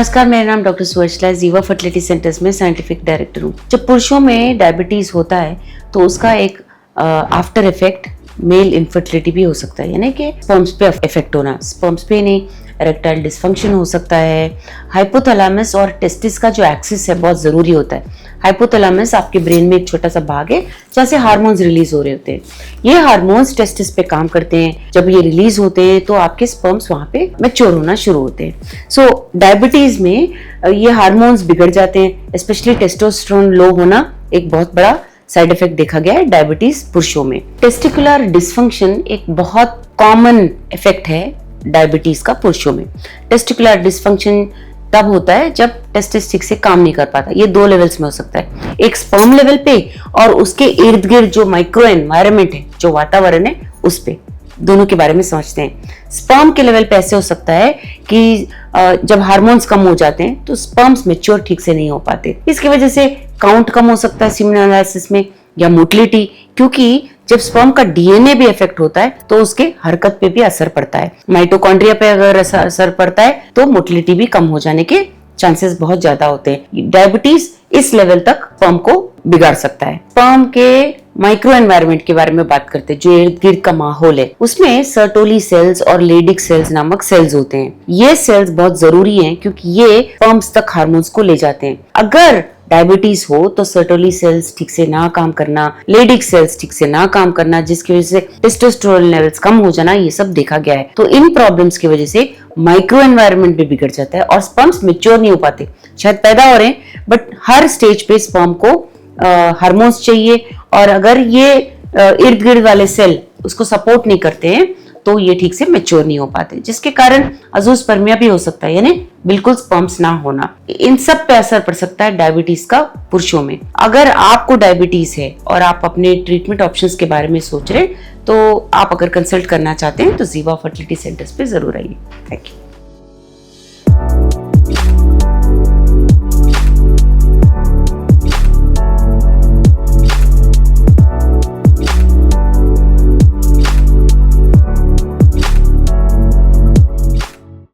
नमस्कार, मेरा नाम डॉक्टर सुवर्चला, जीवा फर्टिलिटी सेंटर्स में साइंटिफिक डायरेक्टर हूँ। जब पुरुषों में डायबिटीज होता है तो उसका एक आफ्टर इफेक्ट मेल इनफर्टिलिटी भी हो सकता है, यानी कि स्पर्म्स पे इफेक्ट होना। स्पर्म्स पे नहीं, इरेक्टाइल डिसफंक्शन हो सकता है। हाइपोथैलेमस और टेस्टिस का जो एक्सिस है बहुत ज़रूरी होता है। हाइपोथैलेमस आपके ब्रेन में एक छोटा सा भाग है जहाँ से हार्मोन्स रिलीज हो रहे होते हैं। ये हार्मोन्स टेस्टिस पे काम करते हैं। जब ये रिलीज होते हैं तो आपके स्पर्म्स वहाँ पे मैच्योर होना शुरू होते हैं। सो डायबिटीज में ये हार्मोन्स बिगड़ जाते हैं, स्पेशली टेस्टोस्टेरोन लो होना एक बहुत बड़ा साइड इफेक्ट देखा गया है डायबिटीज पुरुषों में। टेस्टिकुलर डिसफंक्शन एक बहुत कॉमन इफेक्ट है डायबिटीज का पुरुषों में। टेस्टिकुलर डिसफंक्शन तब होता है जब टेस्टिस ठीक से काम नहीं कर पाता। ये दो लेवल्स में हो सकता है, एक स्पर्म लेवल पे और उसके इर्द गिर्द जो माइक्रो एनवायरनमेंट है, जो वातावरण है, उस पे। दोनों के बारे में समझते हैं। स्पर्म के लेवल पे ऐसे हो सकता है कि जब हार्मोन्स कम हो जाते हैं तो स्पर्म्स मैच्योर ठीक से नहीं हो पाते। इसकी वजह से काउंट कम हो सकता है सीमेन एनालिसिस में, या मोटिलिटी, क्योंकि जब स्पर्म का डीएनए भी इफेक्ट होता है तो उसके हरकत पे भी असर पड़ता है। माइटोकॉन्ड्रिया पे अगर असर पड़ता है तो मोटिलिटी भी कम हो जाने के चांसेस बहुत ज्यादा होते हैं। डायबिटीज इस लेवल तक स्पर्म को बिगाड़ सकता है। स्पर्म के माइक्रो एनवायरनमेंट के बारे में बात करते हैं, जो इर्द गिर्द का माहौल है, उसमें सर्टोली सेल्स और लेडिक सेल्स नामक सेल्स होते हैं। ये सेल्स बहुत जरूरी हैं क्योंकि ये स्पर्म्स तक हार्मोन्स को ले जाते हैं। अगर डायबिटीज हो तो सर्टोली सेल्स ठीक से ना काम करना, लेडिक सेल्स ठीक से ना काम करना, जिसकी वजह से टेस्टोस्टेरोन लेवल्स कम हो जाना, ये सब देखा गया है। तो इन प्रॉब्लम्स की वजह से माइक्रो एनवायरनमेंट भी बिगड़ जाता है और स्पर्म्स मैच्योर नहीं हो पाते। शायद पैदा हो रहे हैं बट हर स्टेज पे स्पर्म को हार्मोन्स चाहिए, और अगर ये इर्द गिर्द वाले सेल उसको सपोर्ट नहीं करते हैं तो ये ठीक से मैच्योर नहीं हो पाते, जिसके कारण अज़ोस्पर्मिया भी हो सकता है, यानी बिल्कुल स्पर्म्स ना होना। इन सब पे असर पड़ सकता है डायबिटीज का पुरुषों में। अगर आपको डायबिटीज है और आप अपने ट्रीटमेंट ऑप्शंस के बारे में सोच रहे हैं तो आप अगर कंसल्ट करना चाहते हैं तो जीवा फर्टिलिटी सेंटर्स पे जरूर आइए। Thank you.